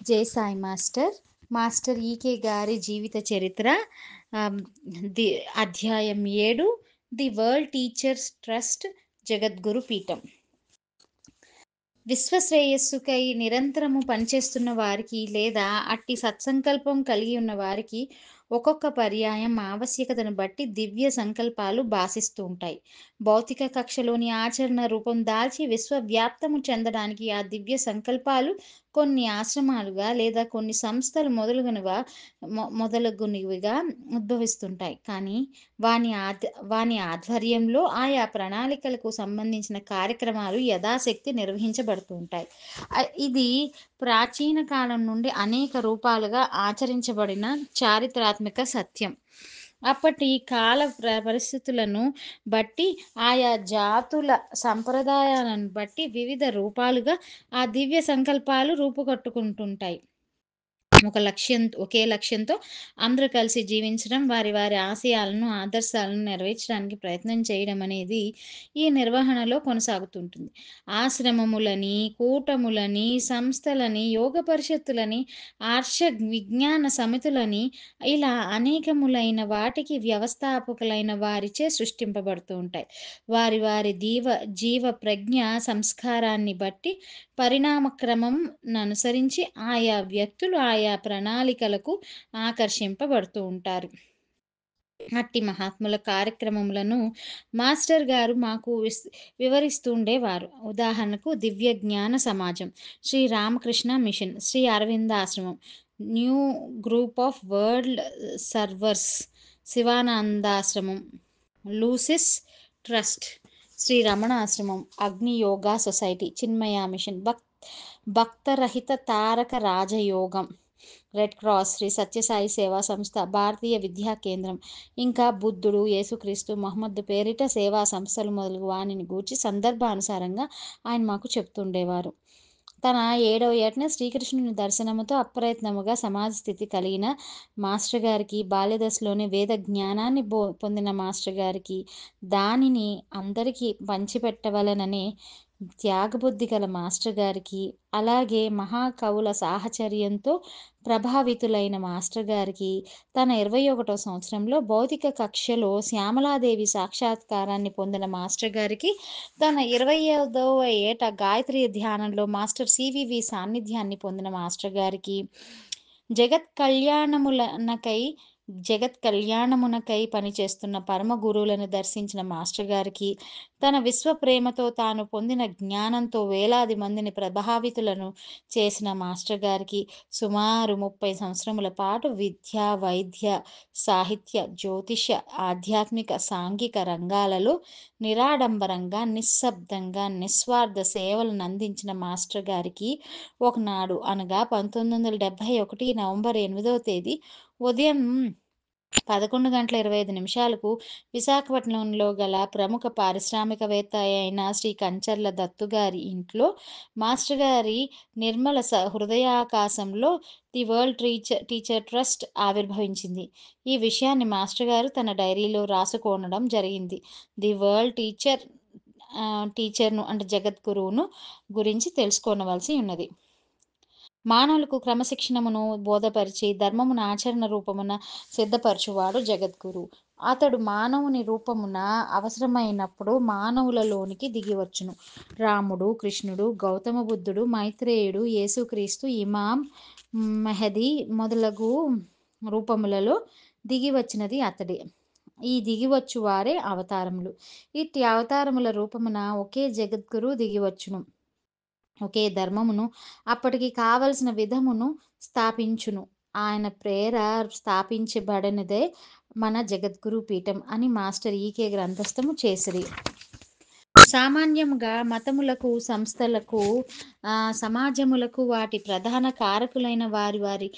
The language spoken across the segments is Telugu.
జై సాయి మాస్టర్. మాస్టర్ ఈకే గారి జీవిత చరిత్ర. ఆమ్, ది అధ్యాయం 7, ది వరల్డ్ టీచర్స్ ట్రస్ట్ జగద్గురు పీఠం. విశ్వశ్రేయస్సుకై నిరంతరము పనిచేస్తున్న వారికి లేదా అట్టి సత్సంకల్పం కలిగి ఉన్న వారికి ఒక్కొక్క పర్యాయం ఆవశ్యకతను బట్టి దివ్య సంకల్పాలు భాసిస్తూ ఉంటాయి. భౌతిక కక్షలోని ఆచరణ రూపం దాల్చి విశ్వవ్యాప్తము చెందడానికి ఆ దివ్య సంకల్పాలు కొన్ని ఆశ్రమాలుగా లేదా కొన్ని సంస్థలు మొదలగునివిగా ఉద్భవిస్తుంటాయి. కానీ వాని ఆధ్వర్యంలో ఆయా ప్రణాళికలకు సంబంధించిన కార్యక్రమాలు యథాశక్తి నిర్వహించబడుతూ ఉంటాయి. ఇది ప్రాచీన కాలం నుండి అనేక రూపాలుగా ఆచరించబడిన చారిత్రాత్మక సత్యం. అప్పటి కాల పరిస్థితులను బట్టి ఆయా జాతుల సంప్రదాయాలను బట్టి వివిధ రూపాలుగా ఆ దివ్య సంకల్పాలు రూపుకట్టుకుంటుంటాయి. ఒకే లక్ష్యంతో అందరూ కలిసి జీవించడం, వారి వారి ఆశయాలను ఆదర్శాలను నెరవేర్చడానికి ప్రయత్నం చేయడం అనేది ఈ నిర్వహణలో కొనసాగుతుంటుంది. ఆశ్రమములని, కూటములని, సంస్థలని, యోగ పరిషత్తులని, ఆర్ష విజ్ఞాన సమితులని ఇలా అనేకములైన వాటికి వ్యవస్థాపకులైన వారిచే సృష్టింపబడుతూ ఉంటాయి. వారి వారి జీవ ప్రజ్ఞ సంస్కారాన్ని బట్టి పరిణామక్రమం అనుసరించి ఆయా వ్యక్తులు ఆయా ప్రణాళికలకు ఆకర్షింపబడుతూ ఉంటారు. అట్టి మహాత్ముల కార్యక్రమములను మాస్టర్ గారు మాకు వివరిస్తూ ఉండేవారు. ఉదాహరణకు దివ్య జ్ఞాన సమాజం, శ్రీ రామకృష్ణ మిషన్, శ్రీ అరవిందాశ్రమం, new group of world servers, శివానందాశ్రమం, లూసిస్ ట్రస్ట్, శ్రీ రమణ ఆశ్రమం, అగ్ని యోగా సొసైటీ, చిన్మయ మిషన్, భక్తరహిత తారక రాజయోగం, రెడ్ క్రాస్, శ్రీ సత్యసాయి సేవా సంస్థ, భారతీయ విద్యా కేంద్రం, ఇంకా బుద్ధుడు, యేసుక్రీస్తు, మహమ్మద్ పేరిట సేవా సంస్థలు మొదలగు వానిని గూర్చి సందర్భానుసారంగా ఆయన మాకు చెప్తుండేవారు. తన 7వ ఏటన శ్రీకృష్ణుని దర్శనముతో అప్రయత్నముగా సమాజ స్థితి కలిగిన మాస్టర్ గారికి, బాల్యదశలోనే వేద జ్ఞానాన్ని పొందిన మాస్టర్ గారికి, దానిని అందరికీ పంచిపెట్టవలననే త్యాగబుద్ధి గల మాస్టర్ గారికి, అలాగే మహాకవుల సాహచర్యంతో ప్రభావితులైన మాస్టర్ గారికి, తన 21వ సంవత్సరంలో భౌతిక కక్షలో శ్యామలాదేవి సాక్షాత్కారాన్ని పొందిన మాస్టర్ గారికి, తన 25వ ఏట గాయత్రి ధ్యానంలో మాస్టర్ సివివి సాన్నిధ్యాన్ని పొందిన మాస్టర్ గారికి, జగత్ కళ్యాణమునకై పనిచేస్తున్న పరమ గురువులను దర్శించిన మాస్టర్ గారికి, తన విశ్వ ప్రేమతో తాను పొందిన జ్ఞానంతో వేలాది మందిని ప్రభావితులను చేసిన మాస్టర్ గారికి, సుమారు 30 సంవత్సరముల పాటు విద్య, వైద్య, సాహిత్య, జ్యోతిష, ఆధ్యాత్మిక, సాంఘిక రంగాలలో నిరాడంబరంగా, నిశ్శబ్దంగా, నిస్వార్థ సేవలను అందించిన మాస్టర్ గారికి ఒకనాడు అనగా 1971 నవంబర్ 8వ తేదీ ఉదయం 11:25 విశాఖపట్నంలో గల ప్రముఖ పారిశ్రామికవేత్త అయిన శ్రీ కంచర్ల దత్తు గారి ఇంట్లో మాస్టర్ గారి నిర్మల హృదయాకాశంలో ది వరల్డ్ టీచర్ ట్రస్ట్ ఆవిర్భవించింది. ఈ విషయాన్ని మాస్టర్ గారు తన డైరీలో రాసుకోనడం జరిగింది. ది వరల్డ్ టీచర్ను అంటే జగద్గురువును గురించి తెలుసుకోనవలసి ఉన్నది. మానవులకు క్రమశిక్షణమును బోధపరిచి ధర్మమును ఆచరణ రూపమున సిద్ధపరచువాడు జగద్గురు. అతడు మానవుని రూపమున అవసరమైనప్పుడు మానవులలోనికి దిగివచ్చును. రాముడు, కృష్ణుడు, గౌతమ బుద్ధుడు, మైత్రేయుడు, యేసుక్రీస్తు, ఇమాం మెహదీ మొదలగు రూపములలో దిగివచ్చినది అతడే. ఈ దిగివచ్చు వారే అవతారములు. ఇట్టి అవతారముల రూపమున ఒకే జగద్గురు దిగివచ్చును. ఒకే ధర్మమును అప్పటికి కావలసిన విధమును స్థాపించును. ఆయన ప్రేర స్థాపించబడినదే మన జగద్గురు పీఠం అని మాస్టర్ ఈకే గ్రంథస్థము చేసిరి. సామాన్యముగా మతములకు, సంస్థలకు, సమాజములకు వాటి ప్రధాన కారకులైన వారి వారి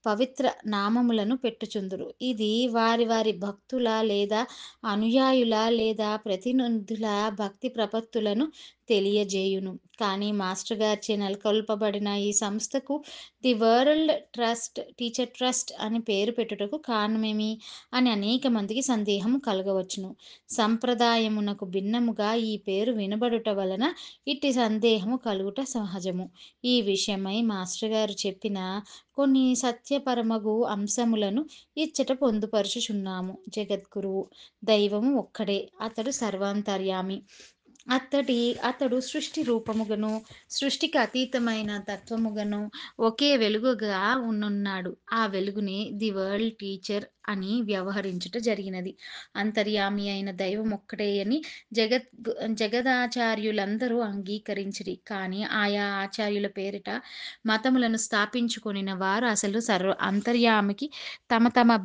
పవిత్ర నామములను పెట్టుచుందురు. ఇది వారి వారి భక్తుల లేదా అనుయాయుల లేదా ప్రతినిధుల భక్తి ప్రపత్తులను తెలియజేయును. కానీ మాస్టర్ గారిచే నెలకొల్పబడిన ఈ సంస్థకు ది వరల్డ్ టీచర్ ట్రస్ట్ అని పేరు పెట్టుటకు కారణమేమి అని అనేక మందికి సందేహం కలగవచ్చును. సంప్రదాయమునకు భిన్నముగా ఈ పేరు వినబడుట వలన ఇట్టి సందేహము కలుగుట సహజం. సహజము. ఈ విషయమై మాస్టర్ గారు చెప్పిన కొన్ని సత్యపరమగు అంశములను ఇచ్చట పొందుపరచుచున్నాము. జగద్గురువు దైవము ఒక్కడే. అతడు సర్వాంతర్యామి. అతడు సృష్టి రూపముగను, సృష్టికి అతీతమైన తత్వముగను, ఒకే వెలుగుగా ఉన్నున్నాడు. ఆ వెలుగునే ది వరల్డ్ టీచర్ అని వ్యవహరించుట జరిగినది. అంతర్యామి అయిన దైవమొక్కడే అని జగదాచార్యులందరూ అంగీకరించిరి. కానీ ఆయా ఆచార్యుల పేరిట మతములను స్థాపించుకొనిన వారు అసలు అంతర్యామికి తమ తమ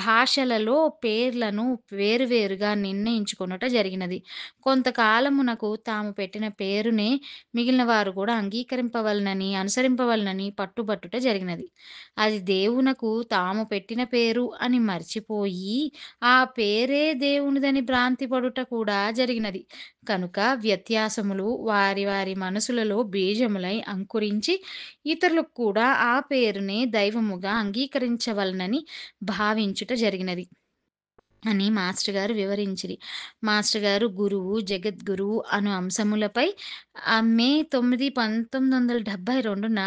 భాషలలో పేర్లను వేరువేరుగా నిర్ణయించుకొనుట జరిగినది. కొంతకాలమునకు తాము పెట్టిన పేరునే మిగిలిన వారు కూడా అంగీకరింపవలనని, అనుసరింపవలనని పట్టుబట్టుట జరిగినది. అది దేవునకు తాము పెట్టిన పేరు అని మర్చిపోయి, ఆ పేరే దేవునిదని భ్రాంతిపడుట కూడా జరిగినది. కనుక వ్యత్యాసములు వారి వారి మనసులలో బీజములై అంకురించి, ఇతరులకు కూడా ఆ పేరునే దైవముగా అంగీకరించవలనని భావించుట జరిగినది అని మాస్టర్ గారు వివరించిరి. మాస్టర్ గారు గురువు, జగద్గురువు అను అంశములపై మే 9, 1972న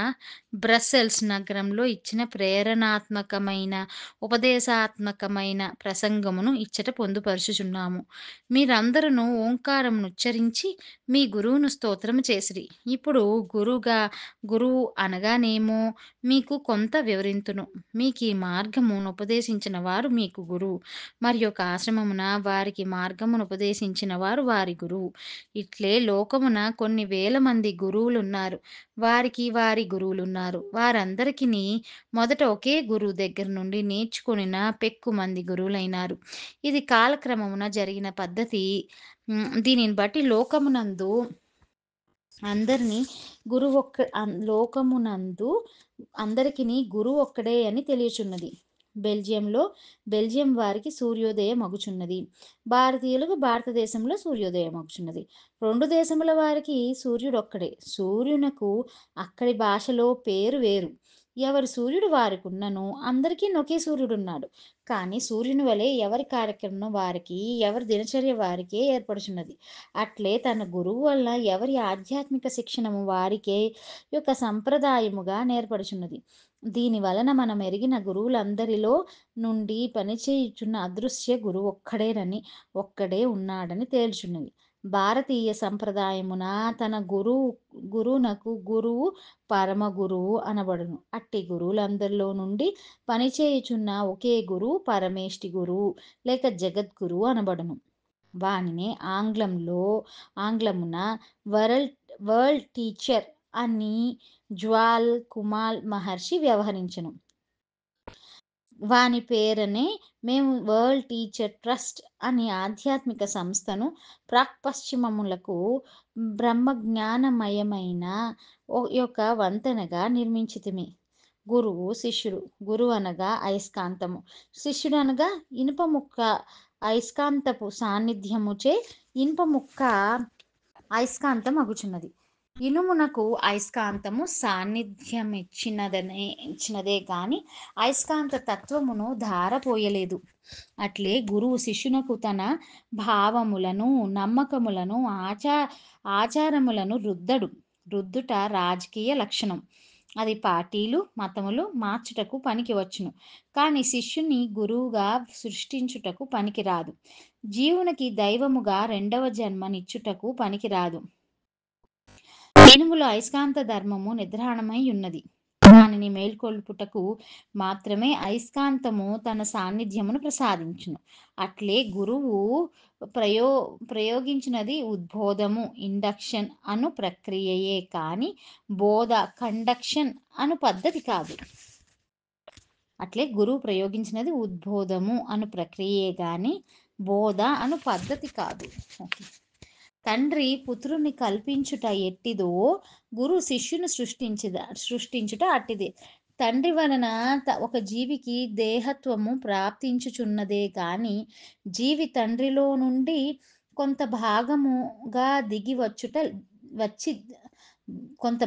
బ్రస్సెల్స్ నగరంలో ఇచ్చిన ప్రేరణాత్మకమైన, ఉపదేశాత్మకమైన ప్రసంగమును ఇచ్చట పొందుపరచుచున్నాము. మీరందరును ఓంకారమునుచ్చరించి మీ గురువును స్తోత్రము చేసిరి. ఇప్పుడు గురువు అనగానేమో మీకు కొంత వివరింతును. మీకీ మార్గమునుపదేశించిన వారు మీకు గురువు. మరి యొక్క ఆశ్రమమున వారికి మార్గమునుపదేశించిన వారు వారి గురువు. ఇట్లే లోకమున కొన్ని వేల మంది గురువులున్నారు. వారికి వారి గురువులున్నారు. వారందరికిని మొదట ఒకే గురువు దగ్గర నుండి నేర్చుకొనిన పెక్కుమంది గురువులైనారు. ఇది కాలక్రమమున జరిగిన పద్ధతి. దీనిని బట్టి లోకమునందు అందరిని లోకమునందు అందరికిని గురువు ఒక్కడే అని తెలియచున్నది. బెల్జియం వారికి సూర్యోదయం అగుచున్నది. భారతీయులకు భారతదేశంలో సూర్యోదయం అగుచున్నది. 2 దేశముల వారికి సూర్యుడొక్కడే. సూర్యునకు అక్కడి భాషలో పేరు వేరు. ఎవరి సూర్యుడు వారికున్నను అందరికీ ఒకే సూర్యుడున్నాడు. కానీ సూర్యుని వలె ఎవరి కార్యక్రమం వారికి, ఎవరి దినచర్య వారికే ఏర్పడుచున్నది. అట్లే తన గురువు వలన ఎవరి ఆధ్యాత్మిక శిక్షణము వారికే యొక్క సంప్రదాయముగా నేర్పడుచున్నది. దీని వలన మనం ఎరిగిన గురువులందరిలో నుండి పనిచేయుచున్న అదృశ్య గురువు ఒక్కడే ఉన్నాడని తేల్చున్నది. భారతీయ సంప్రదాయమున తన గురువునకు గురువు పరమ గురువు అనబడును. అట్టి గురువులందరిలో నుండి పనిచేయుచున్న ఒకే గురువు పరమేష్టి గురువు లేక జగద్గురువు అనబడును. వానినే ఆంగ్లమున వరల్డ్ టీచర్ అని జ్వాల్ కుమాల్ మహర్షి వ్యవహరించెను. వాని పేరనే మేము వరల్డ్ టీచర్ ట్రస్ట్ అనే ఆధ్యాత్మిక సంస్థను ప్రాక్పశ్చిమములకు బ్రహ్మజ్ఞానమయమైన యొక్క వంతెనగా నిర్మించితిమి. గురువు, శిష్యుడు. గురువు అనగా అయస్కాంతము, శిష్యుడు అనగా ఇనుప ముక్క. అయస్కాంతపు సాన్నిధ్యముచే ఇనుప ముక్క అయస్కాంతం అగుచున్నది. ఇనుమునకు అయస్కాంతము సాన్నిధ్యమిచ్చినదే గాని అయస్కాంత తత్వమును ధారపోయలేదు. అట్లే గురువు శిష్యునకు తన భావములను, నమ్మకములను, ఆచారములను రుద్దుట రాజకీయ లక్షణం. అది పార్టీలు, మతములు మార్చుటకు పనికి వచ్చును. కానీ శిష్యుని గురువుగా సృష్టించుటకు పనికిరాదు. జీవునికి దైవముగా రెండవ జన్మనిచ్చుటకు పనికిరాదు. ఇనుములో అయస్కాంత ధర్మము నిద్రాణమై ఉన్నది. దానిని మేల్కొల్పుటకు మాత్రమే అయస్కాంతము తన సాన్నిధ్యమును ప్రసాదించును. అట్లే గురువు ప్రయోగించినది ఉద్బోధము, ఇండక్షన్ అను ప్రక్రియయే కాని బోధ, కండక్షన్ అను పద్ధతి కాదు. అట్లే గురువు ప్రయోగించినది ఉద్బోధము అను ప్రక్రియయే గాని బోధ అను పద్ధతి కాదు. తండ్రి పుత్రుని కల్పించుట ఎట్టిదో గురు శిష్యుని సృష్టించుట అట్టిదే. తండ్రి వలన ఒక జీవికి దేహత్వము ప్రాప్తించుచున్నదే గాని జీవి తండ్రిలో నుండి కొంత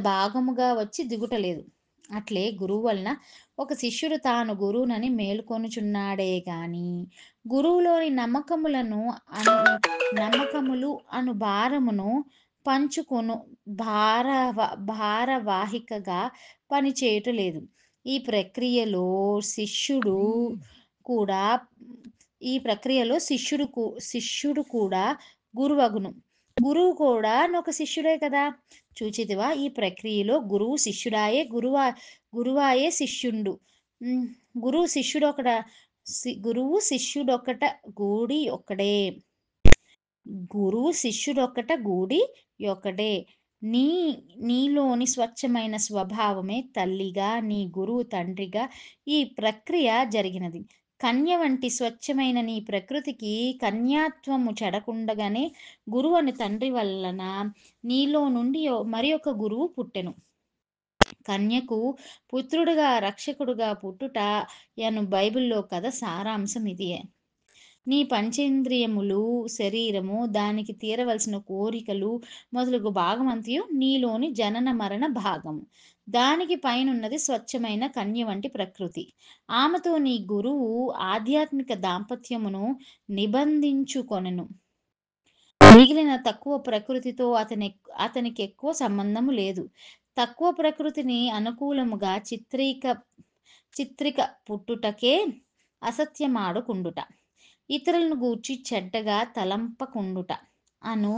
భాగముగా వచ్చి దిగుటలేదు. అట్లే గురువు వలన ఒక శిష్యుడు తాను గురువునని మేలుకొనుచున్నాడే గాని గురువులోని నమ్మకములు అను భారమును పంచుకొను భారవ భారవాహికగా పనిచేయుటలేదు. ఈ ప్రక్రియలో శిష్యుడు కూడా ఈ ప్రక్రియలో శిష్యుడు కూడా గురువగును. గురువు కూడానొక శిష్యుడే కదా! చూచితివా ఈ ప్రక్రియలో గురువాయే శిష్యుండు. హ్మ్. గురువు శిష్యుడొకడ గురువు శిష్యుడొకట గూడి ఒక్కడే. గురువు శిష్యుడొక్కట గూడి యొక్కడే. నీ నీలోని స్వచ్ఛమైన స్వభావమే తల్లిగా, నీ గురువు తండ్రిగా ఈ ప్రక్రియ జరిగినది. కన్య వంటి స్వచ్ఛమైన నీ ప్రకృతికి కన్యాత్వము చెడకుండగానే గురువని తండ్రి వలన నీలో నుండి మరి ఒక గురువు పుట్టెను. కన్యకు పుత్రుడుగా, రక్షకుడుగా పుట్టుట యను బైబిల్‌లో కథ సారాంశం ఇదియే. నీ పంచేంద్రియములు, శరీరము, దానికి తీరవలసిన కోరికలు మొదలగు భాగమంతయు నీలోని జనన మరణ భాగము. దానికి పైనున్నది స్వచ్ఛమైన కన్య వంటి ప్రకృతి. ఆమెతో నీ గురువు ఆధ్యాత్మిక దాంపత్యమును నిబంధించుకొనెను. మిగిలిన తక్కువ ప్రకృతితో అతనికెక్కువ సంబంధము లేదు. తక్కువ ప్రకృతిని అనుకూలముగా చిత్రిక పుట్టుటకే అసత్యమాడుకుండుట. ఇతరులను గూర్చి చెడ్డగా తలంపకుండుట అను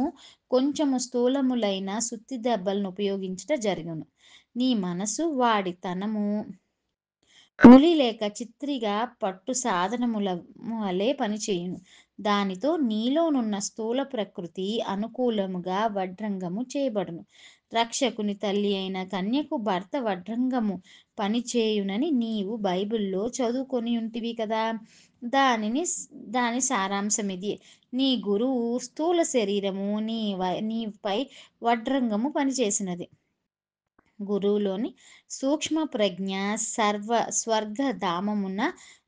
కొంచెము స్థూలములైన సుత్తి దెబ్బలను ఉపయోగించుట జరుగును. నీ మనసు వాడితనము పులి లేక చిత్రిగా పట్టు సాధనముల వలె పనిచేయును. దానితో నీలోనున్న స్థూల ప్రకృతి అనుకూలముగా వడ్రంగము చేయబడును. రక్షకుని తల్లి అయిన కన్యకు భర్త వడ్రంగము పనిచేయునని నీవు బైబిల్లో చదువుకొనియుంటివి కదా! దాని సారాంశమిది. నీ గురువు స్థూల శరీరము నీపై వడ్రంగము పనిచేసినది. గురువులోని సూక్ష్మ ప్రజ్ఞ స్వర్గధామమున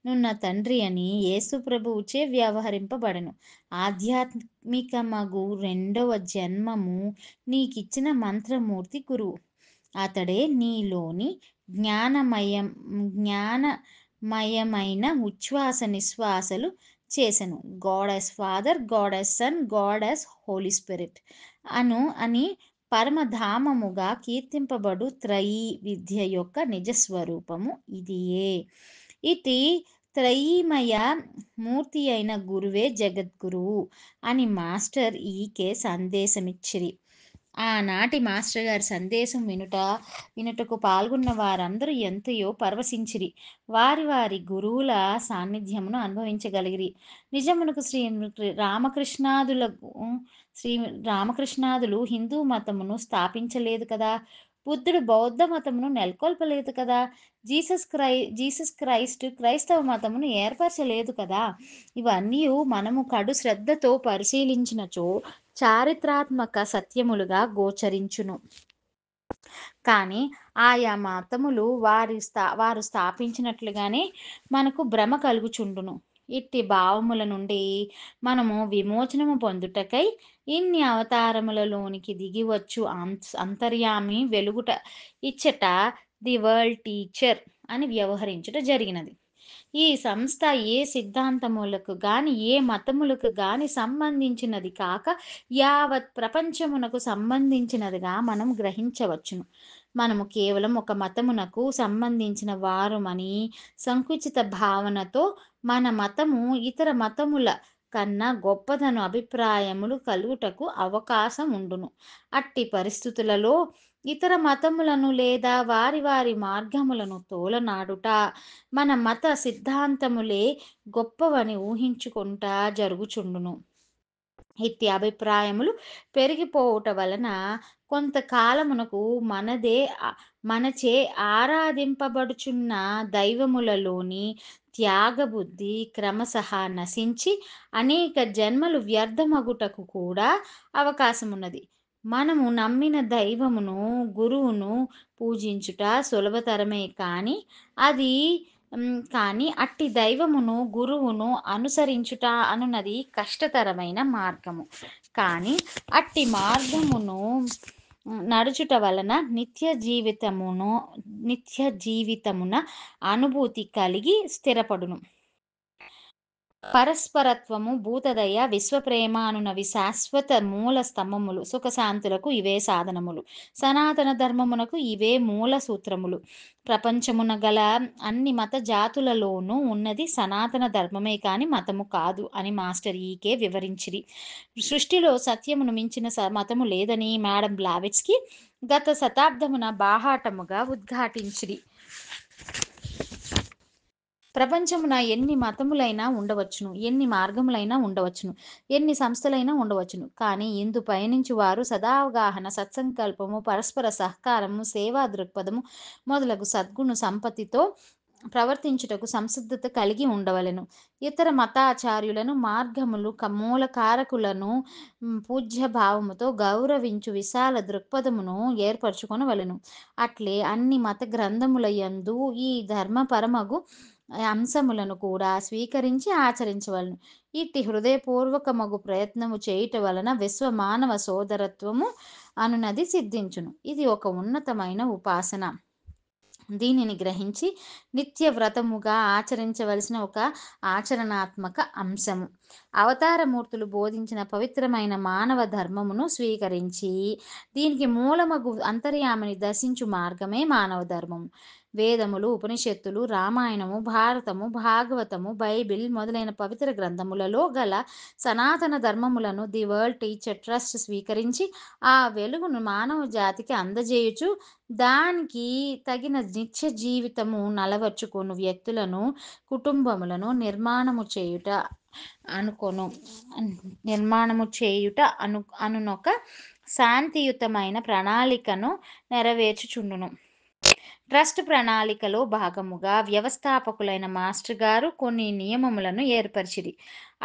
నున్న తండ్రి అని యేసు ప్రభువుచే వ్యవహరింపబడెను. ఆధ్యాత్మికమగు రెండవ జన్మము నీకిచ్చిన మంత్రమూర్తి గురువు. అతడే నీలోని జ్ఞానమయమైన ఉచ్ఛ్వాస నిశ్వాసాలు చేసెను. God as father, God as son, God as holy spirit అని పరమధామముగా కీర్తింపబడు త్రయీ విద్య యొక్క నిజస్వరూపము ఇదియే. ఇట్టి త్రయీమయ మూర్తి అయిన గురువే జగద్గురువు అని మాస్టర్ ఈకే సందేశమిచ్చిరి. ఆనాటి మాస్టర్ గారి సందేశం వినుటకు పాల్గొన్న వారందరూ ఎంతయో పరవశించిరి. వారి వారి గురువుల సాన్నిధ్యమును అనుభవించగలిగిరి. నిజమునకు శ్రీ రామకృష్ణాదులు హిందూ మతమును స్థాపించలేదు కదా! బుద్ధుడు బౌద్ధ మతమును నెలకొల్పలేదు కదా! జీసస్ క్రైస్ట్ క్రైస్తవ మతమును ఏర్పరచలేదు కదా! ఇవన్నీయు మనము కడు శ్రద్ధతో పరిశీలించినచో చారిత్రాత్మక సత్యములుగా గోచరించును. కానీ ఆయా మతములు వారు స్థాపించినట్లుగానే మనకు భ్రమ కలుగుచుండును. ఇట్టి భావముల నుండి మనము విమోచనము పొందుటకై ఇన్ని అవతారములలోనికి దిగివచ్చు అంతర్యామి వెలుగుట ఇచ్చట ది వరల్డ్ టీచర్ అని వ్యవహరించుట జరిగినది. ఈ సంస్థ ఏ సిద్ధాంతములకు గాని ఏ మతములకు గాని సంబంధించినది కాక యావత్ ప్రపంచమునకు సంబంధించినదిగా మనం గ్రహించవచ్చును. మనము కేవలం ఒక మతమునకు సంబంధించిన వారమని సంకుచిత భావనతో మన మతము ఇతర మతముల కన్నా గొప్పదను అభిప్రాయములు కలుగుటకు అవకాశం ఉండును. అట్టి పరిస్థితులలో ఇతర మతములను లేదా వారి వారి మార్గములను తోలనాడుట మన మత సిద్ధాంతములే గొప్పవని ఊహించుకుంటా జరుగుచుండును. ఇట్టి అభిప్రాయములు పెరిగిపోవుట వలన కొంతకాలమునకు మనచే ఆరాధింపబడుచున్న దైవములలోని త్యాగబుద్ధి క్రమశః నశించి అనేక జన్మలు వ్యర్థమగుటకు కూడా అవకాశమున్నది. మనము నమ్మిన దైవమును, గురువును పూజించుట సులభతరమే కానీ అట్టి దైవమును, గురువును అనుసరించుట అనున్నది కష్టతరమైన మార్గము. కానీ అట్టి మార్గమును నడుచుట వలన నిత్య జీవితమున అనుభూతి కలిగి స్థిరపడును. పరస్పరత్వము, భూతదయ, విశ్వప్రేమ అనునవి శాశ్వత మూల స్తంభములు. సుఖశాంతులకు ఇవే సాధనములు. సనాతన ధర్మమునకు ఇవే మూల సూత్రములు. ప్రపంచమున గల అన్ని మత జాతులలోనూ ఉన్నది సనాతన ధర్మమే కాని మతము కాదు అని మాస్టర్ ఈకే వివరించిరి. సృష్టిలో సత్యమును మించిన మతము లేదని మేడం బ్లావిట్స్కి గత శతాబ్దమున బాహాటముగా ఉద్ఘాటించిరి. ప్రపంచమున ఎన్ని మతములైనా ఉండవచ్చును, ఎన్ని మార్గములైనా ఉండవచ్చును, ఎన్ని సంస్థలైనా ఉండవచ్చును. కానీ ఇందు పయనించు వారు సదావగాహన, సత్సంకల్పము, పరస్పర సహకారము, సేవా దృక్పథము మొదలగు సద్గుణ సంపత్తితో ప్రవర్తించుటకు సంసిద్ధత కలిగి ఉండవలెను. ఇతర మతాచార్యులను, మార్గములు, మూల కారకులను పూజ్య భావముతో గౌరవించు విశాల దృక్పథమును ఏర్పరచుకొనవలెను. అట్లే అన్ని మత గ్రంథములయందు ఈ ధర్మపరమగు అంశములను కూడా స్వీకరించి ఆచరించవలను. ఇట్టి హృదయపూర్వకమగు ప్రయత్నము చేయుట వలన విశ్వ మానవ సోదరత్వము అనునది సిద్ధించును. ఇది ఒక ఉన్నతమైన ఉపాసన. దీనిని గ్రహించి నిత్య వ్రతముగా ఆచరించవలసిన ఒక ఆచరణాత్మక అంశము. అవతారమూర్తులు బోధించిన పవిత్రమైన మానవ ధర్మమును స్వీకరించి దీనికి మూలమగు అంతర్యామిని దర్శించు మార్గమే మానవ ధర్మము. వేదములు, ఉపనిషత్తులు, రామాయణము, భారతము, భాగవతము, బైబిల్ మొదలైన పవిత్ర గ్రంథములలో గల సనాతన ధర్మములను ది వరల్డ్ టీచర్ ట్రస్ట్ స్వీకరించి ఆ వెలుగును మానవ జాతికి అందజేయుచు దానికి తగిన నిత్య జీవితము నలవర్చుకొను వ్యక్తులను, కుటుంబములను నిర్మాణము చేయుట అనునొక శాంతియుతమైన ప్రణాళికను నెరవేర్చుచుండును. ట్రస్ట్ ప్రణాళికలో భాగముగా వ్యవస్థాపకులైన మాస్టర్ గారు కొన్ని నియమములను ఏర్పరిచిరి.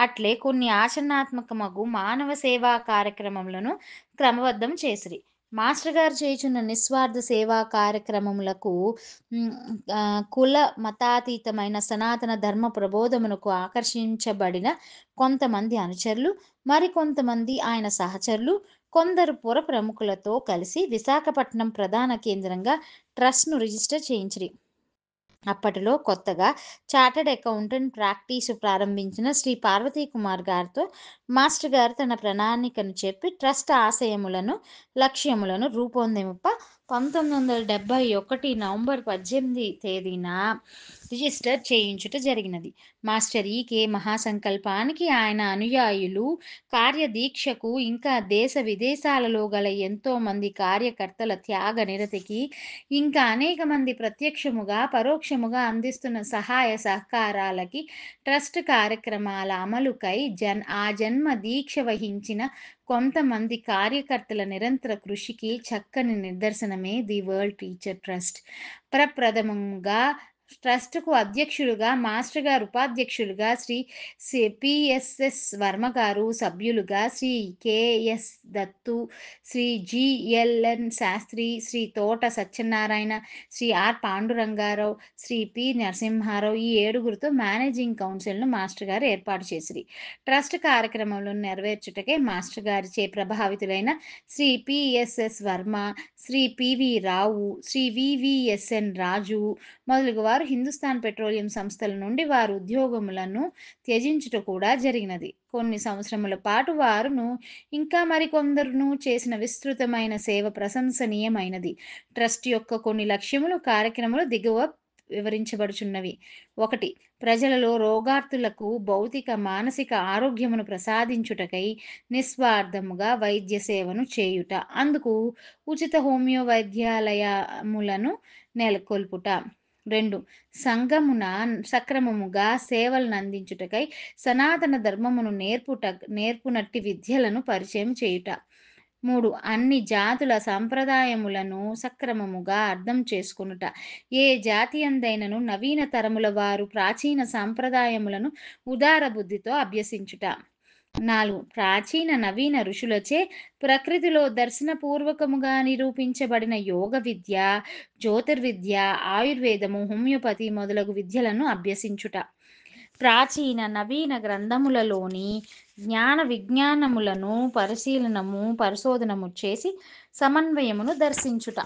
అట్లే కొన్ని ఆచరణాత్మకమగు మానవ సేవా కార్యక్రమములను క్రమబద్ధం చేసిరి. మాస్టర్ గారు చేయుచున్న నిస్వార్థ సేవా కార్యక్రమములకు కుల మతాతీతమైన సనాతన ధర్మ ప్రబోధమునకు ఆకర్షించబడిన కొంతమంది అనుచరులు, మరికొంతమంది ఆయన సహచరులు, కొందరు పుర ప్రముఖులతో కలిసి విశాఖపట్నం ప్రధాన కేంద్రంగా ట్రస్ట్ను రిజిస్టర్ చేయించిరి. అప్పటిలో కొత్తగా చార్టర్డ్ అకౌంటెంట్ ప్రాక్టీసు ప్రారంభించిన శ్రీ పార్వతీ కుమార్ గారితో మాస్టర్ గారు తన ప్రణాళికను చెప్పి ట్రస్ట్ ఆశయములను, లక్ష్యములను రూపొందింప 1971 నవంబర్ 18 తేదీన రిజిస్టర్ చేయించుట జరిగినది. మాస్టర్ ఈకే మహాసంకల్పానికి, ఆయన అనుయాయులు కార్యదీక్షకు, ఇంకా దేశ విదేశాలలో గల ఎంతో మంది కార్యకర్తల త్యాగ నిరతికి, ఇంకా అనేక మంది ప్రత్యక్షముగా పరోక్షముగా అందిస్తున్న సహాయ సహకారాలకి, ట్రస్ట్ కార్యక్రమాల అమలుకై ఆ జన్మ దీక్ష వహించిన కొంతమంది కార్యకర్తల నిరంతర కృషికి చక్కని నిదర్శనమే ది వరల్డ్ టీచర్ ట్రస్ట్. ప్రప్రథమంగా ట్రస్టుకు అధ్యక్షులుగా మాస్టర్ గారు, ఉపాధ్యక్షులుగా శ్రీ పిఎస్ఎస్ వర్మ గారు, సభ్యులుగా శ్రీ కెఎస్ దత్తు, శ్రీ జిఎల్ఎన్ శాస్త్రి, శ్రీ తోట సత్యనారాయణ, శ్రీ ఆర్ పాండురంగారావు, శ్రీ పి నరసింహారావు, ఈ 7గురితో మేనేజింగ్ కౌన్సిల్ను మాస్టర్ గారు ఏర్పాటు చేసిరి. ట్రస్ట్ కార్యక్రమాలను నెరవేర్చుటకే మాస్టర్ గారిచే ప్రభావితులైన Sri PSS Varma, Sri PV Rao, Sri VVSN Raju మొదలగు వారు హిందుస్థాన్ పెట్రోలియం సంస్థల నుండి వారు ఉద్యోగములను త్యజించుట కూడా జరిగినది. కొన్ని సంవత్సరముల పాటు వారును ఇంకా మరికొందరును చేసిన విస్తృతమైన సేవ ప్రశంసనీయమైనది. ట్రస్ట్ యొక్క కొన్ని లక్ష్యములు, కార్యక్రమాలు దిగువ వివరించబడుచున్నవి. 1. ప్రజలలో రోగార్తులకు భౌతిక, మానసిక ఆరోగ్యమును ప్రసాదించుటకై నిస్వార్థముగా వైద్య సేవను చేయుట. అందుకు ఉచిత హోమియో వైద్యాలయములను నెలకొల్పుట. 2. సంఘమున సక్రమముగా సేవలను అందించుటకై సనాతన ధర్మమును నేర్పునట్టి విద్యలను పరిచయం చేయుట. 3. అన్ని జాతుల సంప్రదాయములను సక్రమముగా అర్థం చేసుకొనుట. ఏ జాతి యందైనను నవీన తరముల వారు ప్రాచీన సంప్రదాయములను ఉదార బుద్ధితో అభ్యసించుట. 4. ప్రాచీన నవీన ఋషులచే ప్రకృతిలో దర్శనపూర్వకముగా నిరూపించబడిన యోగ విద్య, జ్యోతిర్విద్య, ఆయుర్వేదము, హోమియోపతి మొదలగు విద్యలను అభ్యసించుట. ప్రాచీన నవీన గ్రంథములలోని జ్ఞాన విజ్ఞానములను పరిశోధనము చేసి సమన్వయమును దర్శించుట.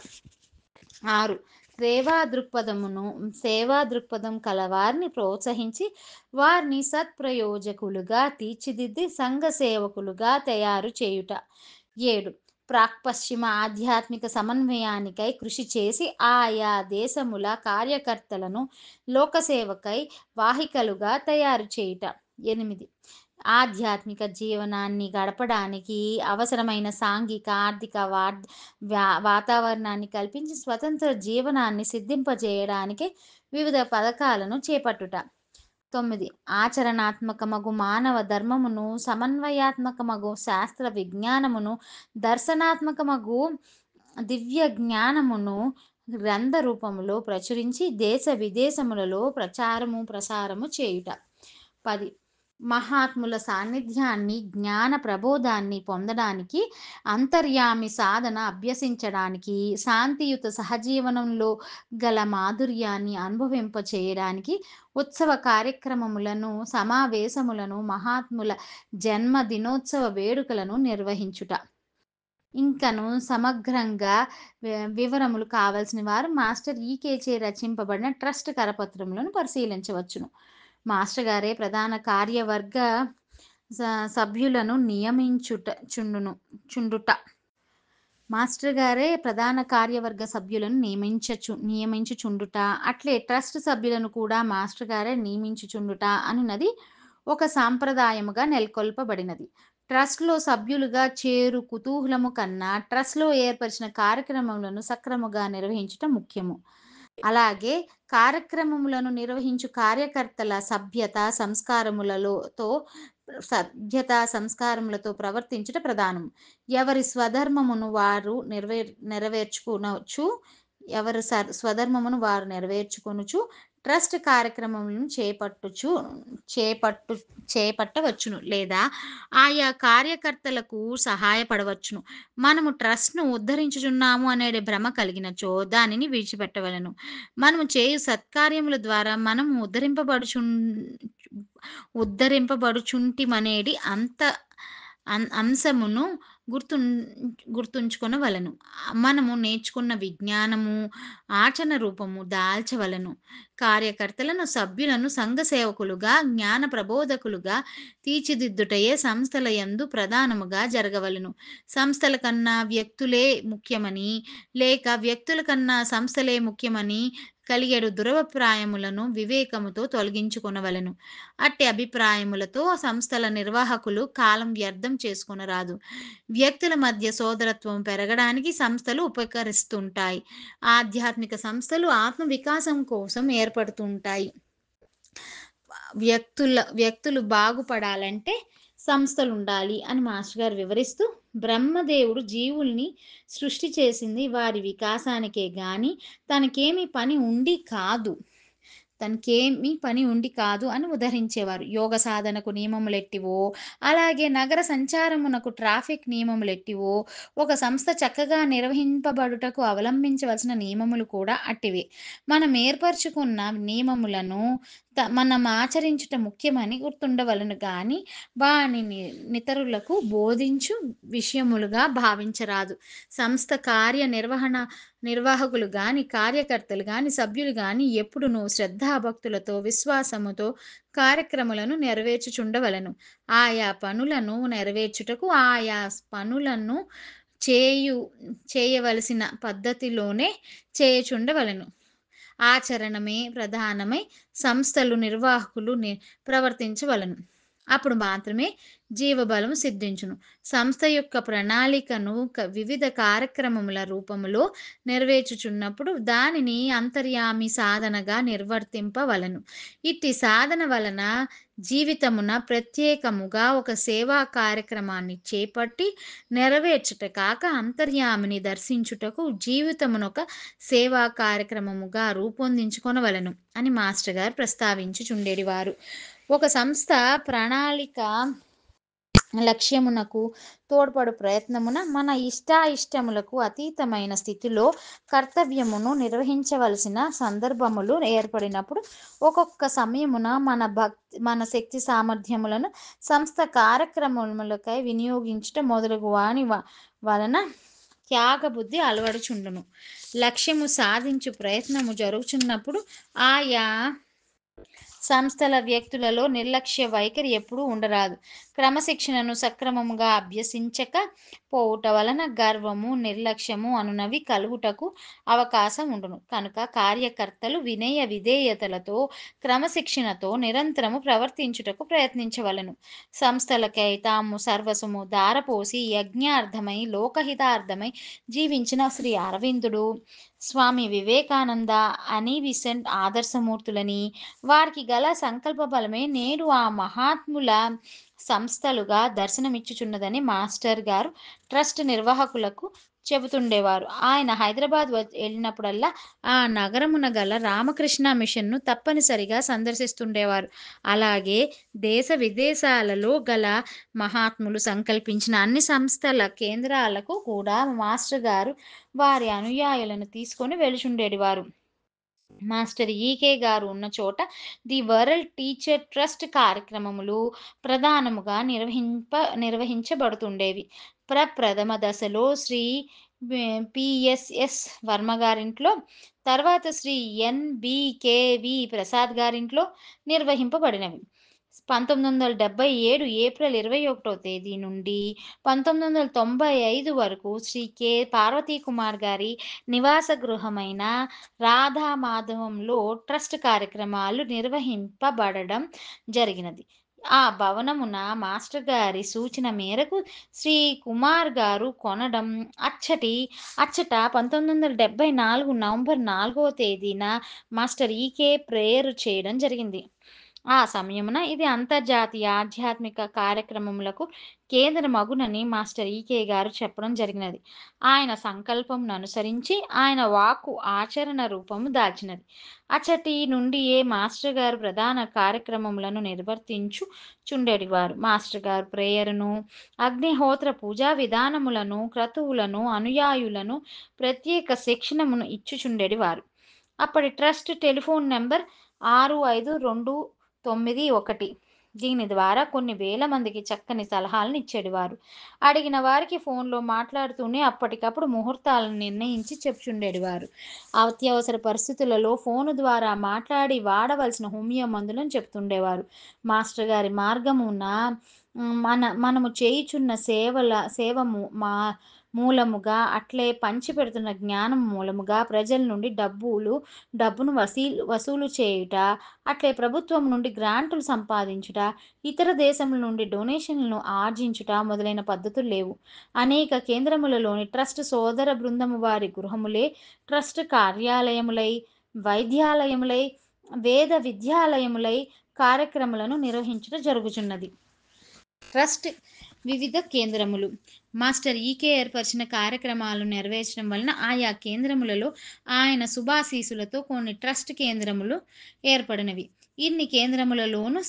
6. సేవా దృక్పథం కలవారిని ప్రోత్సహించి వారిని సత్ప్రయోజకులుగా తీర్చిదిద్ది సంఘ సేవకులుగా తయారు చేయుట. 7. ప్రాక్పశ్చిమ ఆధ్యాత్మిక సమన్వయానికై కృషి చేసి ఆయా దేశముల కార్యకర్తలను లోకసేవకై వాహికలుగా తయారు చేయుట. 8. ఆధ్యాత్మిక జీవనాన్ని గడపడానికి అవసరమైన సాంఘిక, ఆర్థిక వాతావరణాన్ని కల్పించి స్వతంత్ర జీవనాన్ని సిద్ధింపజేయడానికి వివిధ పథకాలను చేపట్టుట. 9. ఆచరణాత్మకమగు మానవ ధర్మమును, సమన్వయాత్మకమగు శాస్త్ర విజ్ఞానమును, దర్శనాత్మకమగు దివ్య జ్ఞానమును గ్రంథ రూపములో ప్రచురించి దేశ విదేశములలో ప్రసారము చేయుట. 10. మహాత్ముల సాన్నిధ్యాన్ని, జ్ఞాన ప్రబోధాన్ని పొందడానికి, అంతర్యామి సాధన అభ్యసించడానికి, శాంతియుత సహజీవనంలో గల మాధుర్యాన్ని అనుభవింపచేయడానికి ఉత్సవ కార్యక్రమములను, సమావేశములను, మహాత్ముల జన్మ దినోత్సవ వేడుకలను నిర్వహించుట. ఇంకను సమగ్రంగా వివరములు కావలసిన వారు మాస్టర్ ఈకేచే రచింపబడిన ట్రస్ట్ కరపత్రములను పరిశీలించవచ్చును. మాస్టర్ గారే ప్రధాన కార్యవర్గ సభ్యులను చుండుట. మాస్టర్ గారే ప్రధాన కార్యవర్గ సభ్యులను నియమించుచుండుట, అట్లే ట్రస్ట్ సభ్యులను కూడా మాస్టర్ గారే నియమించుచుండుట అనున్నది ఒక సాంప్రదాయముగా నెలకొల్పబడినది. ట్రస్ట్లో సభ్యులుగా చేరు కుతూహలము కన్నా ట్రస్ట్లో ఏర్పరిచిన కార్యక్రమములను సక్రమంగా నిర్వహించుట ముఖ్యము. అలాగే కార్యక్రమములను నిర్వహించు కార్యకర్తల సభ్యతా సంస్కారములతో ప్రవర్తించుట ప్రధానం. ఎవరి స్వధర్మమును వారు నెరవేర్చుకొనుచు ట్రస్ట్ కార్యక్రమములను చేపట్టవచ్చును లేదా ఆయా కార్యకర్తలకు సహాయపడవచ్చును. మనము ట్రస్ట్ను ఉద్ధరించుచున్నాము అనే భ్రమ కలిగినచో దానిని విడిచిపెట్టవలెను. మనము చేయు సత్కార్యముల ద్వారా మనము ఉద్ధరింపబడుచుంటిమనేది అంశమును గుర్తుంచుకొనవలెను. మనము నేర్చుకున్న విజ్ఞానము ఆచరణ రూపము దాల్చవలెను. కార్యకర్తలను, సభ్యులను సంఘ సేవకులుగా, జ్ఞాన ప్రబోధకులుగా తీర్చిదిద్దుటయే సంస్థల యందు ప్రధానముగా జరగవలెను. సంస్థల కన్నా వ్యక్తులే ముఖ్యమని, లేక వ్యక్తుల కన్నా సంస్థలే ముఖ్యమని కలిగేడు దురభిప్రాయములను వివేకముతో తొలగించుకొనవలెను. అట్టి అభిప్రాయములతో సంస్థల నిర్వాహకులు కాలం వ్యర్థం చేసుకొనరాదు. వ్యక్తుల మధ్య సోదరత్వం పెరగడానికి సంస్థలు ఉపకరిస్తుంటాయి. ఆధ్యాత్మిక సంస్థలు ఆత్మ వికాసం కోసం ఏర్పడుతుంటాయి. వ్యక్తులు బాగుపడాలంటే సంస్థలు ఉండాలి అని మాస్టర్ గారు వివరిస్తూ, బ్రహ్మదేవుడు జీవుల్ని సృష్టి చేసింది వారి వికాసానికే గాని తనకేమీ పని ఉండి కాదు అని ఉదహరించేవారు. యోగ సాధనకు నియమములెట్టివో అలాగే నగర సంచారమునకు ట్రాఫిక్ నియమములెట్టివో ఒక సంస్థ చక్కగా నిర్వహింపబడుటకు అవలంబించవలసిన నియమములు కూడా అట్టివే. మనం ఏర్పరచుకున్న నియమములను మనం ఆచరించుట ముఖ్యమని గుర్తుండవలను గాని వానిని ఇతరులకు బోధించు విషయములుగా భావించరాదు. సంస్థ నిర్వాహకులు గాని, కార్యకర్తలు గాని, సభ్యులు గాని ఎప్పుడునూ శ్రద్ధాభక్తులతో, విశ్వాసముతో కార్యక్రమాలను నెరవేర్చుచుండవలెను. ఆయా పనులను నెరవేర్చుటకు ఆయా పనులను చేయవలసిన పద్ధతిలోనే చేయుచుండవలెను. ఆచరణమే ప్రధానమై సంస్థలు నిర్వాహకులు ప్రవర్తించవలెను. అప్పుడు మాత్రమే జీవబలము సిద్ధించును. సంస్థ యొక్క ప్రణాళికను వివిధ కార్యక్రమముల రూపములో నెరవేర్చుచున్నప్పుడు దానిని అంతర్యామి సాధనగా నిర్వర్తింపవలెను. ఇట్టి సాధన వలన జీవితమున ప్రత్యేకముగా ఒక సేవా కార్యక్రమాన్ని చేపట్టి నెరవేర్చుట కాక అంతర్యామిని దర్శించుటకు జీవితమునొక సేవా కార్యక్రమముగా రూపొందించుకొనవలెను అని మాస్టర్ గారు ప్రస్తావించుచుండేవారు. ఒక సంస్థ ప్రణాళిక లక్ష్యమునకు తోడ్పడు ప్రయత్నమున మన ఇష్టాయిష్టములకు అతీతమైన స్థితిలో కర్తవ్యమును నిర్వహించవలసిన సందర్భములు ఏర్పడినప్పుడు ఒక్కొక్క సమయమున మన శక్తి సామర్థ్యములను సంస్థ కార్యక్రమములకై వినియోగించుట మొదలగు వాని వలన త్యాగబుద్ధి అలవడుచుండును. లక్ష్యము సాధించు ప్రయత్నము జరుగుచున్నప్పుడు ఆయా సంస్థల వ్యక్తులలో నిర్లక్ష్య వైఖరి ఎప్పుడూ ఉండరాదు. క్రమశిక్షణను సక్రమముగా అభ్యసించక పోవుట వలన గర్వము, నిర్లక్ష్యము అనునవి కలుగుటకు అవకాశం ఉండును. కనుక కార్యకర్తలు వినయ విధేయతలతో, క్రమశిక్షణతో నిరంతరము ప్రవర్తించుటకు ప్రయత్నించవలెను. సంస్థలకై తాము సర్వస్వము ధారపోసి యజ్ఞార్థమై, లోకహితార్థమై జీవించిన శ్రీ అరవిందుడు, స్వామి వివేకానంద, అని విసెంట్ ఆదర్శమూర్తులని, వారికి గల సంకల్ప బలమే నేడు ఆ మహాత్ముల సంస్థలుగా దర్శనమిచ్చుచున్నదని మాస్టర్ గారు ట్రస్ట్ నిర్వాహకులకు చెబుతుండేవారు. ఆయన హైదరాబాద్ వెళ్ళినప్పుడల్లా ఆ నగరమున గల రామకృష్ణ మిషన్ను తప్పనిసరిగా సందర్శిస్తుండేవారు. అలాగే దేశ విదేశాలలో గల మహాత్ములు సంకల్పించిన అన్ని సంస్థల కేంద్రాలకు కూడా మాస్టర్ గారు వారి అనుయాయులను తీసుకొని వెళుచుండేటివారు. మాస్టర్ ఈకే గారు ఉన్న చోట ది వరల్డ్ టీచర్ ట్రస్ట్ కార్యక్రమములు ప్రధానముగా నిర్వహించబడుతుండేవి. ప్రప్రథమ దశలో శ్రీ పిఎస్ఎస్ వర్మ గారింట్లో, తర్వాత శ్రీ ఎన్బికేవి ప్రసాద్ గారింట్లో నిర్వహింపబడినవి. 1977 ఏప్రిల్ 21వ తేదీ నుండి 1995 వరకు శ్రీ కె. పార్వతీ కుమార్ గారి నివాస గృహమైన రాధామాధవంలో ట్రస్ట్ కార్యక్రమాలు నిర్వహింపబడడం జరిగినది. ఆ భవనమున మాస్టర్ గారి సూచన మేరకు శ్రీ కుమార్ గారు కొనడం, అచ్చట 1974 నవంబర్ 4వ తేదీన మాస్టర్ ఈకే ప్రేయరు చేయడం జరిగింది. ఆ సమయమున ఇది అంతర్జాతీయ ఆధ్యాత్మిక కార్యక్రమములకు కేంద్రమగునని మాస్టర్ ఈకే గారు చెప్పడం జరిగినది. ఆయన సంకల్పమును అనుసరించి ఆయన వాక్కు ఆచరణ రూపము దాల్చినది. అచ్చటి నుండియే మాస్టర్ గారు ప్రధాన కార్యక్రమములను నిర్వర్తించుచుండెడివారు. మాస్టర్ గారు ప్రేయరును, అగ్నిహోత్ర పూజా విధానములను, క్రతువులను, అనుయాయులను ప్రత్యేక శిక్షణమును ఇచ్చుచుండెడివారు. అప్పటి ట్రస్ట్ టెలిఫోన్ నెంబర్ 6591. దీని ద్వారా కొన్ని వేల మందికి చక్కని సలహాలను ఇచ్చేటివారు. అడిగిన వారికి ఫోన్లో మాట్లాడుతూనే అప్పటికప్పుడు ముహూర్తాలను నిర్ణయించి చెప్పుచుండేటివారు. అత్యవసర పరిస్థితులలో ఫోను ద్వారా మాట్లాడి వాడవలసిన హోమియో మందులను చెప్తుండేవారు. మాస్టర్ గారి మార్గమున మనము చేయుచున్న సేవ మూలముగా, అట్లే పంచిపెడుతున్న జ్ఞానం మూలముగా ప్రజల నుండి డబ్బును వసూలు చేయుట, అట్లే ప్రభుత్వం నుండి గ్రాంటులు సంపాదించుట, ఇతర దేశముల నుండి డొనేషన్లను ఆర్జించుట మొదలైన పద్ధతులు లేవు. అనేక కేంద్రములలోని ట్రస్ట్ సోదర బృందము వారి గృహములే ట్రస్ట్ కార్యాలయములై, వైద్యాలయములై, వేద విద్యాలయములై కార్యక్రమాలను నిర్వహించుట జరుగుచున్నది. ట్రస్ట్ వివిధ కేంద్రములు. మాస్టర్ ఈకే ఏర్పరిచిన కార్యక్రమాలను నెరవేర్చడం వలన ఆయా కేంద్రములలో ఆయన శుభాశీసులతో కొన్ని ట్రస్ట్ కేంద్రములు ఏర్పడినవి. ఇన్ని కేంద్రములలోనూ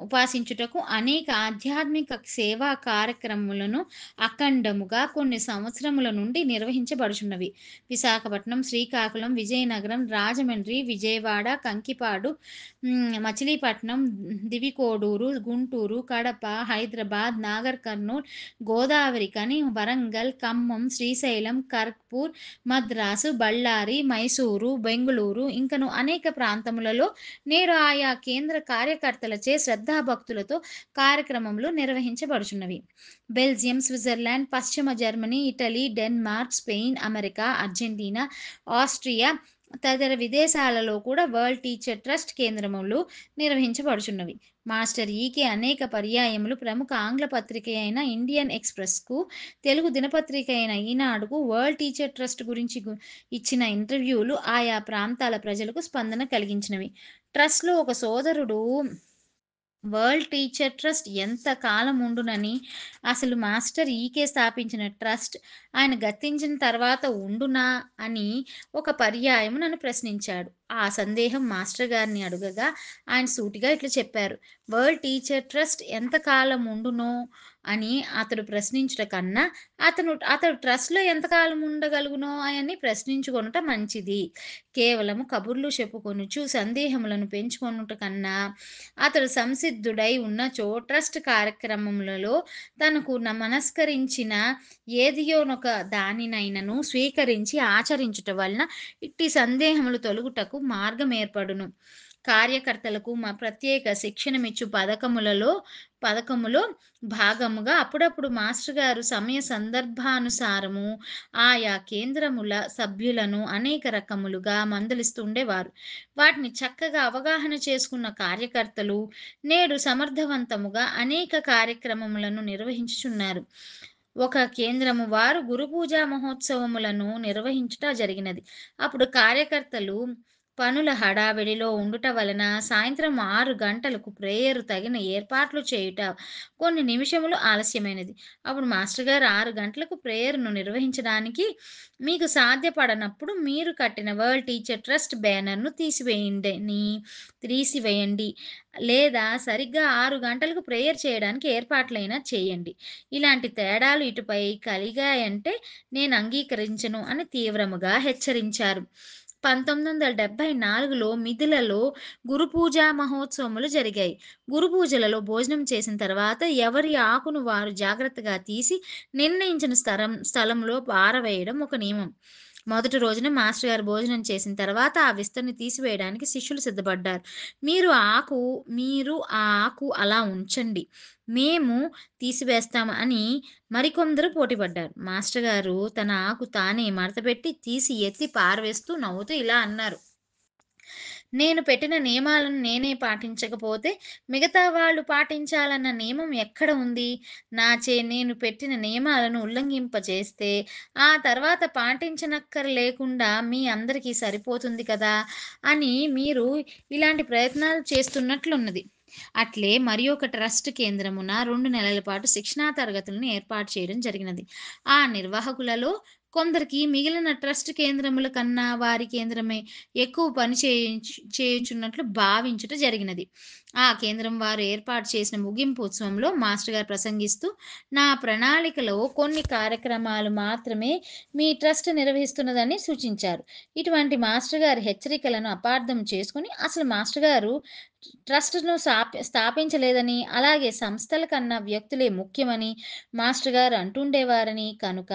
ఉపాసించుటకు అనేక ఆధ్యాత్మిక సేవా కార్యక్రమములను అఖండముగా కొన్ని సంవత్సరముల నుండి నిర్వహించబడుచున్నవి. విశాఖపట్నం, శ్రీకాకుళం, విజయనగరం, రాజమండ్రి, విజయవాడ, కంకిపాడు, మచిలీపట్నం, దివికోడూరు, గుంటూరు, కడప, హైదరాబాద్, నాగర్ కర్నూల్, గోదావరి కని, వరంగల్, ఖమ్మం, శ్రీశైలం, కర్పూర్, మద్రాసు, బళ్ళారి, మైసూరు, బెంగుళూరు ఇంకను అనేక ప్రాంతములలో నేడు ఆయా కేంద్ర కార్యకర్తలచే శ్రద్ధాభక్తులతో కార్యక్రమములు నిర్వహించబడుచున్నవి. బెల్జియం, స్విట్జర్లాండ్, పశ్చిమ Germany, Italy, Denmark, Spain, America, Argentina, Austria తదితర విదేశాలలో కూడా వరల్డ్ టీచర్ ట్రస్ట్ కేంద్రములు నిర్వహించబడుచున్నవి. మాస్టర్ ఈకే అనేక పర్యాయములు ప్రముఖ ఆంగ్ల పత్రిక అయిన ఇండియన్ ఎక్స్‌ప్రెస్‌కు, తెలుగు దినపత్రిక అయిన ఈనాడుకు వరల్డ్ టీచర్ ట్రస్ట్ గురించి ఇచ్చిన ఇంటర్వ్యూలు ఆయా ప్రాంతాల ప్రజలకు స్పందన కలిగించినవి. ట్రస్ట్‌లో ఒక సోదరుడు వరల్డ్ టీచర్ ట్రస్ట్ ఎంత కాలం ఉండునని, అసలు మాస్టర్ ఈకే స్థాపించిన ట్రస్ట్ ఆయన గతించిన తర్వాత ఉండునా అని ఒక పర్యాయము నన్ను ప్రశ్నించాడు. ఆ సందేహం మాస్టర్ గారిని అడుగగా ఆయన సూటిగా ఇట్లా చెప్పారు: వరల్డ్ టీచర్ ట్రస్ట్ ఎంత కాలం ఉండునో అని అతడు ప్రశ్నించుట కన్నా, అతడు ట్రస్ట్‌లో ఎంతకాలం ఉండగలుగునో అయన్నీ ప్రశ్నించుకొనుట మంచిది. కేవలము కబుర్లు చెప్పుకొనుచు సందేహములను పెంచుకొనుట కన్నా, అతడు సంసిద్ధుడై ఉన్నచో ట్రస్ట్ కార్యక్రమములలో తనకు మనస్కరించిన ఏదియోనొక దానినైనను స్వీకరించి ఆచరించుట వలన ఇట్టి సందేహములు తొలగుటకు మార్గమేర్పడును. కార్యకర్తలకు ప్రత్యేక శిక్షణమిచ్చు పథకములో భాగముగా అప్పుడప్పుడు మాస్టర్ గారు సమయ సందర్భానుసారము ఆయా కేంద్రముల సభ్యులను అనేక రకములుగా మందలిస్తుండేవారు. వాటిని చక్కగా అవగాహన చేసుకున్న కార్యకర్తలు నేడు సమర్థవంతముగా అనేక కార్యక్రమములను నిర్వహించుచున్నారు. ఒక కేంద్రము వారు గురు పూజా మహోత్సవములను నిర్వహించుట జరిగినది. అప్పుడు కార్యకర్తలు పనుల హడావిడిలో ఉండుట వలన సాయంత్రం 6 గంటలకు ప్రేయరు తగిన ఏర్పాట్లు చేయుట కొన్ని నిమిషములు ఆలస్యమైనది. అప్పుడు మాస్టర్ గారు 6 గంటలకు ప్రేయర్‌ను నిర్వహించడానికి మీకు సాధ్యపడనప్పుడు మీరు కట్టిన వరల్డ్ టీచర్ ట్రస్ట్ బ్యానర్‌ను తీసివేయండి. లేదా సరిగ్గా 6 గంటలకు ప్రేయర్ చేయడానికి ఏర్పాట్లైనా చేయండి. ఇలాంటి తేడాలు ఇటుపై కలిగాయంటే నేను అంగీకరించను అని తీవ్రముగా హెచ్చరించారు. 1974లో మిథిలలో గురు పూజా మహోత్సవములు జరిగాయి. గురు పూజలలో భోజనం చేసిన తర్వాత ఎవరి ఆకును వారు జాగ్రత్తగా తీసి నిర్ణయించిన స్థలంలో పారవేయడం ఒక నియమం. మొదటి రోజున మాస్టర్ గారు భోజనం చేసిన తర్వాత ఆ విస్తరిని తీసివేయడానికి శిష్యులు సిద్ధపడ్డారు. మీరు ఆ ఆకు అలా ఉంచండి. మేము తీసివేస్తాం అని మరికొందరు పోటీపడ్డారు. మాస్టర్ గారు తన ఆకు తానే మడతపెట్టి తీసి ఎత్తి పారవేస్తూ నవ్వుతూ ఇలా అన్నారు. నేను పెట్టిన నియమాలను నేనే పాటించకపోతే మిగతా వాళ్ళు పాటించాలన్న నియమం ఎక్కడ ఉంది? నేను పెట్టిన నియమాలను ఉల్లంఘింపచేస్తే ఆ తర్వాత పాటించనక్కరలేకుండా మీ అందరికీ సరిపోతుంది కదా! అని మీరు ఇలాంటి ప్రయత్నాలు చేస్తున్నట్లున్నది. అట్లే మరి ఒక ట్రస్ట్ కేంద్రమున 2 నెలల పాటు శిక్షణా తరగతులను ఏర్పాటు చేయడం జరిగినది. ఆ నిర్వాహకులలో కొందరికి మిగిలిన ట్రస్ట్ కేంద్రముల కన్నా వారి కేంద్రమే ఎక్కువ పని చేయుచున్నట్లు భావించుట జరిగినది. ఆ కేంద్రం వారు ఏర్పాటు చేసిన ముగింపు ఉత్సవంలో మాస్టర్ గారు ప్రసంగిస్తూ, నా ప్రణాళికలో కొన్ని కార్యక్రమాలు మాత్రమే మీ ట్రస్ట్ నిర్వహిస్తున్నదని సూచించారు. ఇటువంటి మాస్టర్ గారి హెచ్చరికలను అపార్థం చేసుకొని అసలు మాస్టర్ గారు ట్రస్ట్‌ను స్థాపించలేదని, అలాగే సంస్థల కన్నా వ్యక్తులే ముఖ్యమని మాస్టర్ గారు అంటుండేవారని, కనుక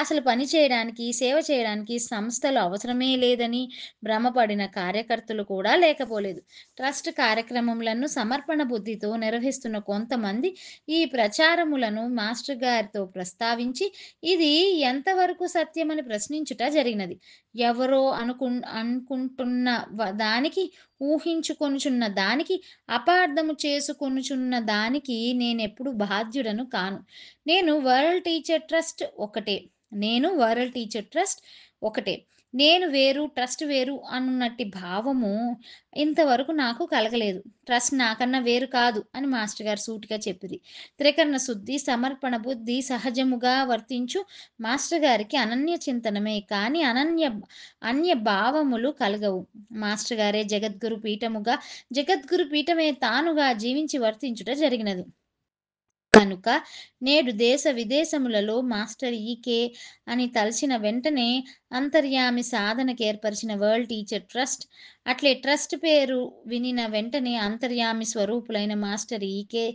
అసలు పని చేయడానికి, సేవ చేయడానికి సంస్థలు అవసరమే లేదని భ్రమపడిన కార్యకర్తలు కూడా లేకపోలేదు. ట్రస్ట్ కార్యక్రమములను సమర్పణ బుద్ధితో నిర్వహిస్తున్న కొంతమంది ఈ ప్రచారములను మాస్టర్ గారితో ప్రస్తావించి, ఇది ఎంతవరకు సత్యమని ప్రశ్నించుట జరిగినది. ఎవరో అనుకుంటున్న దానికి, ఊహించుకొనుచున్న దానికి, అపార్థము చేసుకొనుచున్న దానికి నేనెప్పుడు బాధ్యుడను కాను. నేను వరల్డ్ టీచర్ ట్రస్ట్ ఒకటే. నేను వేరు, ట్రస్ట్ వేరు అనున్నట్టి భావము ఇంతవరకు నాకు కలగలేదు. ట్రస్ట్ నాకన్నా వేరు కాదు అని మాస్టర్ గారు సూటిగా చెప్పిరి. త్రికరణ శుద్ధి, సమర్పణ బుద్ధి సహజముగా వర్తించు మాస్టర్ గారికి అనన్య చింతనమే కానీ అన్య భావములు కలగవు. మాస్టర్ గారే జగద్గురు పీఠమే తానుగా జీవించి వర్తించుట జరిగినది. కనుక నేడు దేశ విదేశములలో మాస్టర్ ఈకే అని తలచిన వెంటనే అంతర్యామి సాధనకేర్పరిచిన వరల్డ్ టీచర్ ట్రస్ట్, అట్లే ట్రస్ట్ పేరు వినిన వెంటనే అంతర్యామి స్వరూపులైన మాస్టర్ ఈకే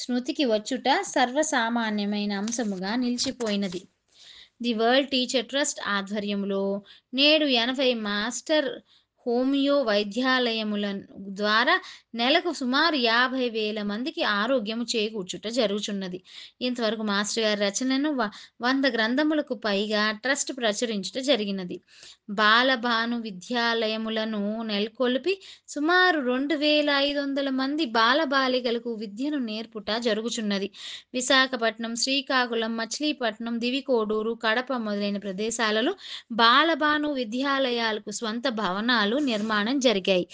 స్మృతికి వచ్చుట సర్వసామాన్యమైన అంశముగా నిలిచిపోయినది. ది వరల్డ్ టీచర్ ట్రస్ట్ ఆధ్వర్యంలో నేడు 80 మాస్టర్ హోమియో వైద్యాలయముల ద్వారా నెలకు సుమారు 50,000 మందికి ఆరోగ్యము చేకూర్చుట జరుగుచున్నది. ఇంతవరకు మాస్టర్ గారి రచనలను 100 గ్రంథములకు పైగా ట్రస్ట్ ప్రచురించుట జరిగినది. బాలభాను విద్యాలయములను నెలకొల్పి సుమారు 2,500 మంది బాలబాలికలకు విద్యను నేర్పుట జరుగుచున్నది. విశాఖపట్నం, శ్రీకాకుళం, మచిలీపట్నం, దివికోడూరు, కడప మొదలైన ప్రదేశాలలో బాలభాను విద్యాలయాలకు స్వంత భవనాలు నిర్మాణం జరిగాయి.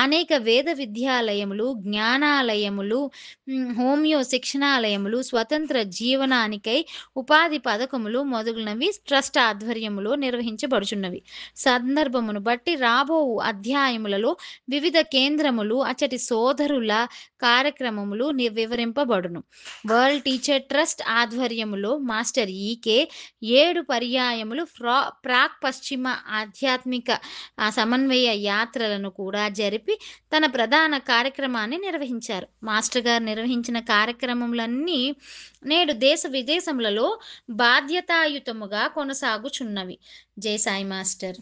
అనేక వేద విద్యాలయములు, జ్ఞానాలయములు, హోమియో శిక్షణాలయములు, స్వతంత్ర జీవనానికై ఉపాధి పథకములు మొదలగునవి ట్రస్ట్ ఆధ్వర్యములో నిర్వహించబడుచున్నవి. సందర్భమును బట్టి రాబోవు అధ్యాయములలో వివిధ కేంద్రములు, అచ్చటి సోదరుల కార్యక్రమములు వివరింపబడును. వరల్డ్ టీచర్ ట్రస్ట్ ఆధ్వర్యములో మాస్టర్ ఈకే 7 పర్యాయములు ప్రాక్ పశ్చిమ ఆధ్యాత్మిక సమన్వయ యాత్రలను కూడా జరిపి తన ప్రధాన కార్యక్రమాన్ని నిర్వహించారు. మాస్టర్ గారు నిర్వహించిన కార్యక్రమములన్నీ నేడు దేశ విదేశములలో బాధ్యతాయుతముగా కొనసాగుచున్నవి. జై సాయి మాస్టర్.